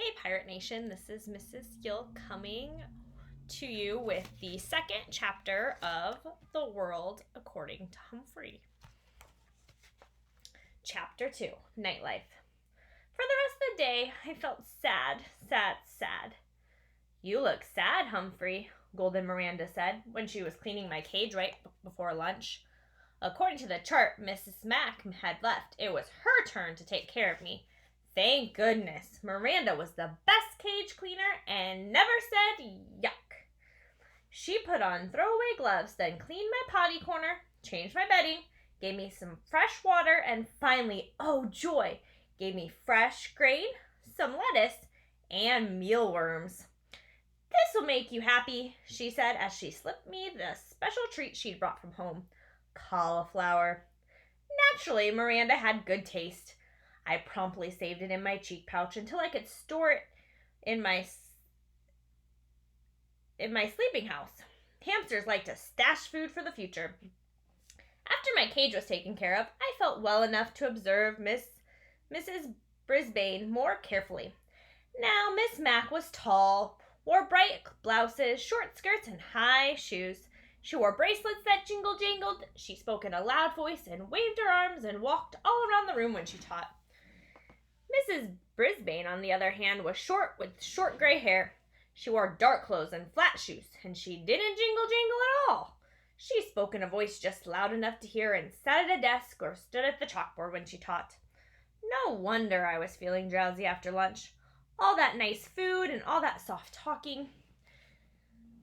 Hey Pirate Nation, this is Mrs. Gill coming to you with the second chapter of The World According to Humphrey. Chapter 2, Nightlife. For the rest of the day, I felt sad. You look sad, Humphrey, Golden Miranda said when she was cleaning my cage right before lunch. According to the chart Mrs. Mack had left, it was her turn to take care of me. Thank goodness, Miranda was the best cage cleaner and never said yuck. She put on throwaway gloves, then cleaned my potty corner, changed my bedding, gave me some fresh water, and finally, oh joy, gave me fresh grain, some lettuce, and mealworms. This will make you happy, she said as she slipped me the special treat she'd brought from home, cauliflower. Naturally, Miranda had good taste. I promptly saved it in my cheek pouch until I could store it in my sleeping house. Hamsters like to stash food for the future. After my cage was taken care of, I felt well enough to observe Mrs. Brisbane more carefully. Now, Miss Mack was tall, wore bright blouses, short skirts, and high shoes. She wore bracelets that jingled. She spoke in a loud voice and waved her arms and walked all around the room when she taught. Mrs. Brisbane, on the other hand, was short with short gray hair. She wore dark clothes and flat shoes, and she didn't jingle at all. She spoke in a voice just loud enough to hear and sat at a desk or stood at the chalkboard when she taught. No wonder I was feeling drowsy after lunch. All that nice food and all that soft talking.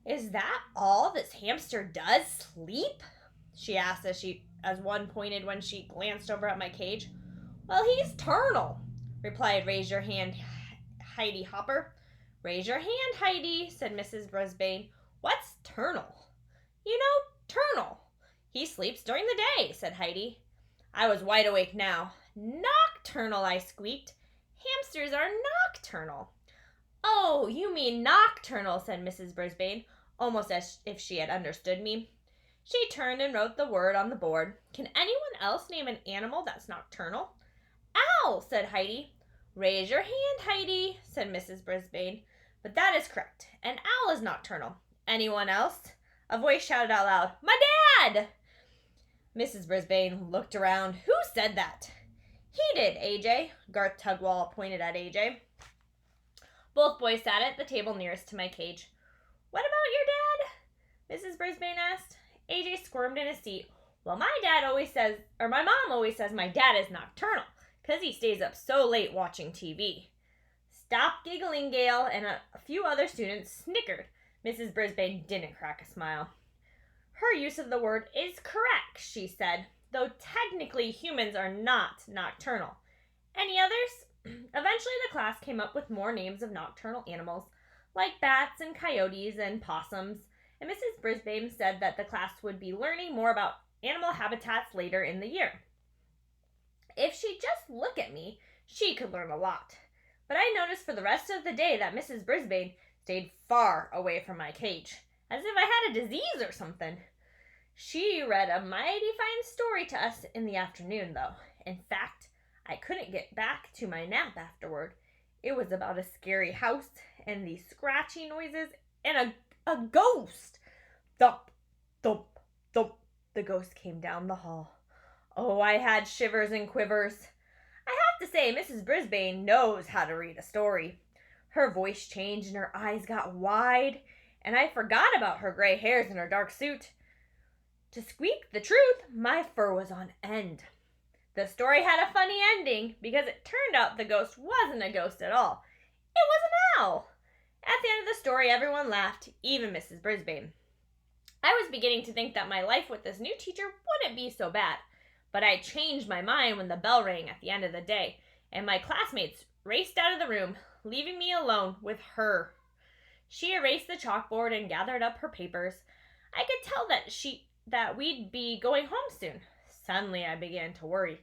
Is that all this hamster does, sleep? She asked as one pointed when she glanced over at my cage. Well, he's turnal, replied Raise Your Hand, Heidi Hopper. Raise your hand, Heidi, said Mrs. Brisbane. What's turnal? You know, turnal. He sleeps during the day, said Heidi. I was wide awake now. Nocturnal, I squeaked. Hamsters are nocturnal. Oh, you mean nocturnal, said Mrs. Brisbane, almost as if she had understood me. She turned and wrote the word on the board. Can anyone else name an animal that's nocturnal? Owl, said Heidi. Raise your hand, Heidi, said Mrs. Brisbane. But that is correct. An owl is nocturnal. Anyone else? A voice shouted out loud, My dad! Mrs. Brisbane looked around. Who said that? He did, AJ. Garth Tugwall pointed at AJ. Both boys sat at the table nearest to my cage. What about your dad? Mrs. Brisbane asked. AJ squirmed in his seat. Well, my mom always says my dad is nocturnal, because he stays up so late watching TV. Stop giggling, Gail, and a few other students snickered. Mrs. Brisbane didn't crack a smile. Her use of the word is correct, she said, though technically humans are not nocturnal. Any others? Eventually the class came up with more names of nocturnal animals, like bats and coyotes and possums, and Mrs. Brisbane said that the class would be learning more about animal habitats later in the year. If she'd just look at me, she could learn a lot. But I noticed for the rest of the day that Mrs. Brisbane stayed far away from my cage, as if I had a disease or something. She read a mighty fine story to us in the afternoon, though. In fact, I couldn't get back to my nap afterward. It was about a scary house and these scratchy noises and a ghost. Thump, thump, thump. The ghost came down the hall. Oh, I had shivers and quivers. I have to say, Mrs. Brisbane knows how to read a story. Her voice changed and her eyes got wide, and I forgot about her gray hairs and her dark suit. To squeak the truth, my fur was on end. The story had a funny ending because it turned out the ghost wasn't a ghost at all. It was an owl. At the end of the story, everyone laughed, even Mrs. Brisbane. I was beginning to think that my life with this new teacher wouldn't be so bad. But I changed my mind when the bell rang at the end of the day, and my classmates raced out of the room, leaving me alone with her. She erased the chalkboard and gathered up her papers. I could tell that we'd be going home soon. Suddenly I began to worry.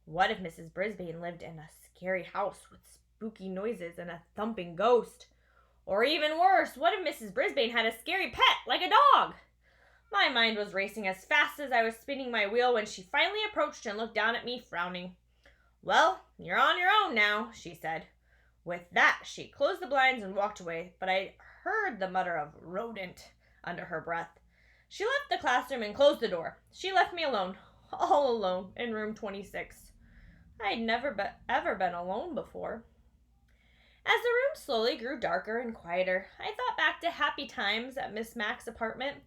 What if Mrs. Brisbane lived in a scary house with spooky noises and a thumping ghost? Or even worse, what if Mrs. Brisbane had a scary pet, like a dog? My mind was racing as fast as I was spinning my wheel when she finally approached and looked down at me, frowning. Well, you're on your own now, she said. With that, she closed the blinds and walked away, but I heard the mutter of rodent under her breath. She left the classroom and closed the door. She left me alone, all alone, in room 26. I'd never ever been alone before. As the room slowly grew darker and quieter, I thought back to happy times at Miss Mack's apartment.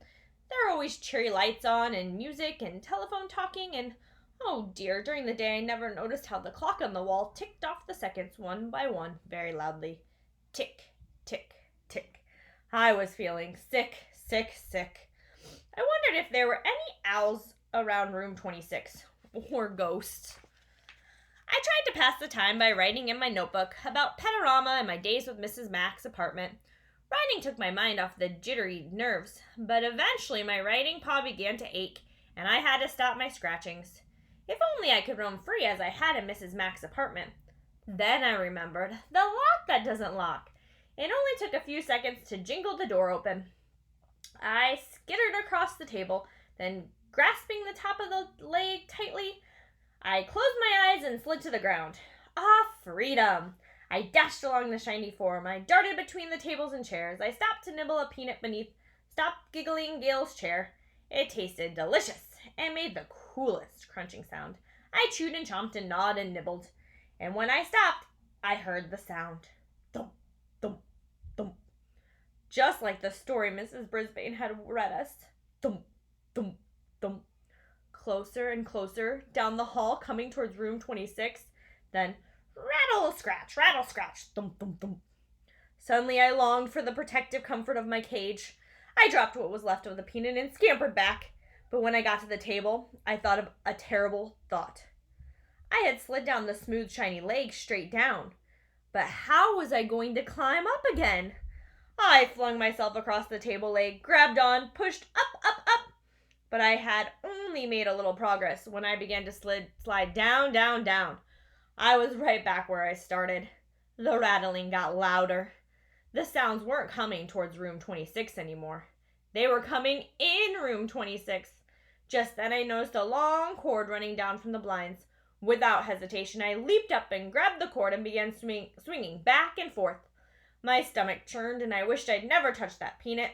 There were always cheery lights on and music and telephone talking, and oh dear, during the day I never noticed how the clock on the wall ticked off the seconds one by one very loudly. Tick, tick, tick. I was feeling sick, sick, sick. I wondered if there were any owls around room 26, or ghosts. I tried to pass the time by writing in my notebook about Petorama and my days with Mrs. Mack's apartment. Writing took my mind off the jittery nerves, but eventually my writing paw began to ache, and I had to stop my scratchings. If only I could roam free as I had in Mrs. Mack's apartment. Then I remembered the lock that doesn't lock. It only took a few seconds to jingle the door open. I skittered across the table, then grasping the top of the leg tightly, I closed my eyes and slid to the ground. Ah, freedom! I dashed along the shiny form. I darted between the tables and chairs. I stopped to nibble a peanut beneath stopped giggling Gail's chair. It tasted delicious and made the coolest crunching sound. I chewed and chomped and gnawed and nibbled. And when I stopped, I heard the sound. Thump, thump, thump. Just like the story Mrs. Brisbane had read us. Thump, thump, thump. Closer and closer down the hall, coming towards room 26. Then, rattle, scratch, thump, thump, thump. Suddenly I longed for the protective comfort of my cage. I dropped what was left of the peanut and scampered back. But when I got to the table, I thought of a terrible thought. I had slid down the smooth, shiny leg straight down. But how was I going to climb up again? I flung myself across the table leg, grabbed on, pushed up, up, up. But I had only made a little progress when I began to slide down, down, down. I was right back where I started. The rattling got louder. The sounds weren't coming towards room 26 anymore. They were coming in room 26. Just then I noticed a long cord running down from the blinds. Without hesitation, I leaped up and grabbed the cord and began swinging back and forth. My stomach churned and I wished I'd never touched that peanut.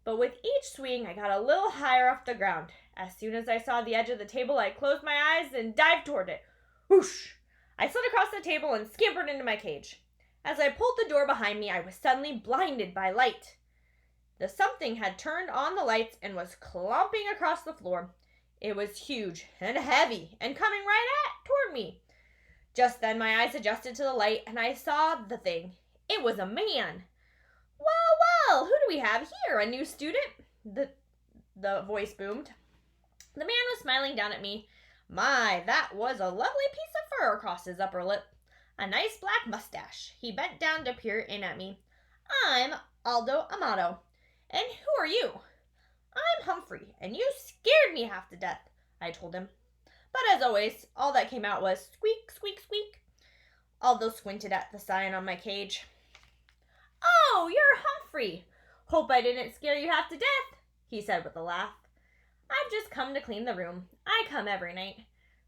But with each swing, I got a little higher off the ground. As soon as I saw the edge of the table, I closed my eyes and dived toward it. Whoosh! I slid across the table and scampered into my cage. As I pulled the door behind me, I was suddenly blinded by light. The something had turned on the lights and was clomping across the floor. It was huge and heavy and coming toward me. Just then my eyes adjusted to the light and I saw the thing. It was a man. Well, who do we have here? A new student? The voice boomed. The man was smiling down at me. My, that was a lovely piece of fur across his upper lip. A nice black mustache. He bent down to peer in at me. I'm Aldo Amato. And who are you? I'm Humphrey, and you scared me half to death, I told him. But as always, all that came out was squeak, squeak, squeak. Aldo squinted at the sign on my cage. Oh, you're Humphrey. Hope I didn't scare you half to death, he said with a laugh. I've just come to clean the room. I come every night.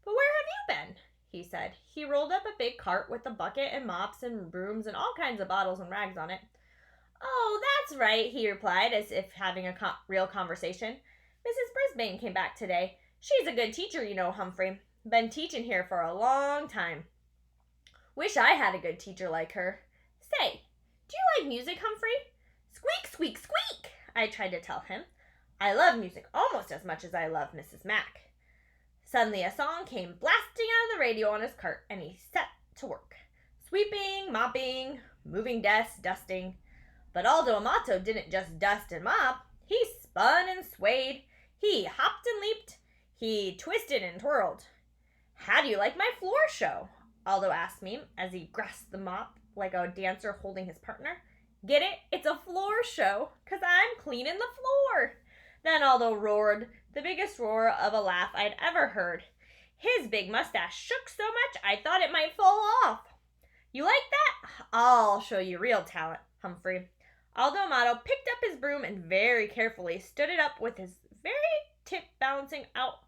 But where have you been? He said. He rolled up a big cart with a bucket and mops and brooms and all kinds of bottles and rags on it. Oh, that's right, he replied, as if having a real conversation. Mrs. Brisbane came back today. She's a good teacher, you know, Humphrey. Been teaching here for a long time. Wish I had a good teacher like her. Say, do you like music, Humphrey? Squeak, squeak, squeak, I tried to tell him. I love music almost as much as I love Mrs. Mack. Suddenly a song came blasting out of the radio on his cart, and he set to work. Sweeping, mopping, moving desks, dusting. But Aldo Amato didn't just dust and mop. He spun and swayed. He hopped and leaped. He twisted and twirled. How do you like my floor show? Aldo asked me as he grasped the mop like a dancer holding his partner. Get it? It's a floor show, 'cause I'm cleaning the floor. Then Aldo roared, the biggest roar of a laugh I'd ever heard. His big mustache shook so much I thought it might fall off. You like that? I'll show you real talent, Humphrey. Aldo Amato picked up his broom and very carefully stood it up with his very tip balancing out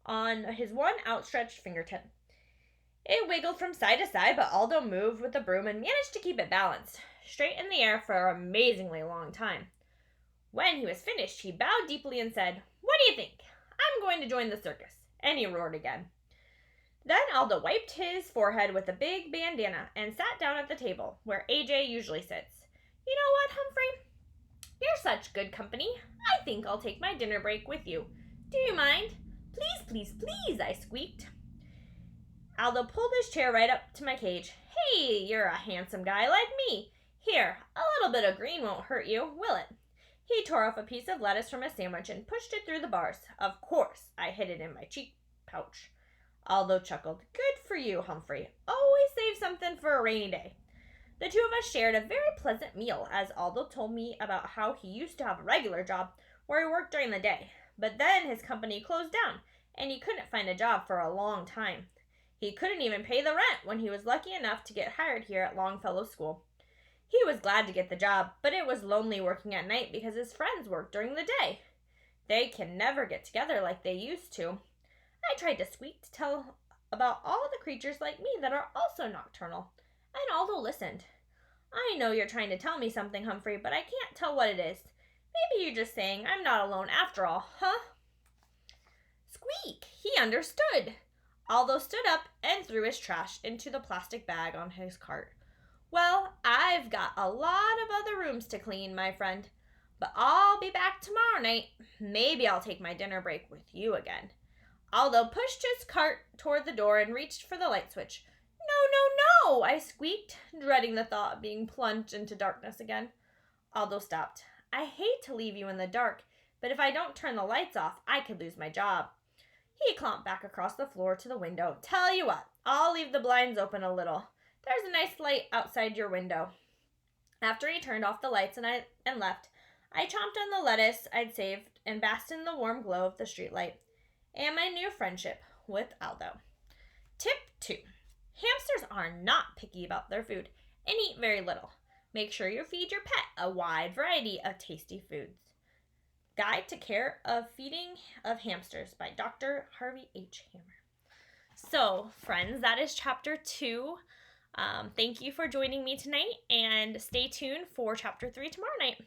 on his one outstretched fingertip. It wiggled from side to side, but Aldo moved with the broom and managed to keep it balanced, straight in the air for an amazingly long time. When he was finished, he bowed deeply and said, "What do you think? I'm going to join the circus." And he roared again. Then Aldo wiped his forehead with a big bandana and sat down at the table, where AJ usually sits. "You know what, Humphrey? You're such good company. I think I'll take my dinner break with you. Do you mind?" "Please, please, please," I squeaked. Aldo pulled his chair right up to my cage. "Hey, you're a handsome guy like me. Here, a little bit of green won't hurt you, will it?" He tore off a piece of lettuce from his sandwich and pushed it through the bars. Of course, I hid it in my cheek pouch. Aldo chuckled. "Good for you, Humphrey. Always save something for a rainy day." The two of us shared a very pleasant meal as Aldo told me about how he used to have a regular job where he worked during the day, but then his company closed down and he couldn't find a job for a long time. He couldn't even pay the rent when he was lucky enough to get hired here at Longfellow School. He was glad to get the job, but it was lonely working at night because his friends worked during the day. They can never get together like they used to. I tried to squeak to tell about all the creatures like me that are also nocturnal, and Aldo listened. "I know you're trying to tell me something, Humphrey, but I can't tell what it is. Maybe you're just saying I'm not alone after all, huh?" Squeak! He understood. Aldo stood up and threw his trash into the plastic bag on his cart. "Well, I've got a lot of other rooms to clean, my friend, but I'll be back tomorrow night. Maybe I'll take my dinner break with you again." Aldo pushed his cart toward the door and reached for the light switch. "No, no, no!" I squeaked, dreading the thought of being plunged into darkness again. Aldo stopped. "I hate to leave you in the dark, but if I don't turn the lights off, I could lose my job." He clomped back across the floor to the window. "Tell you what, I'll leave the blinds open a little. There's a nice light outside your window." After he turned off the lights and left, I chomped on the lettuce I'd saved and basked in the warm glow of the streetlight and my new friendship with Aldo. Tip 2. Hamsters are not picky about their food and eat very little. Make sure you feed your pet a wide variety of tasty foods. Guide to Care of Feeding of Hamsters by Dr. Harvey H. Hammer. So, friends, that is chapter 2. Thank you for joining me tonight, and stay tuned for chapter 3 tomorrow night.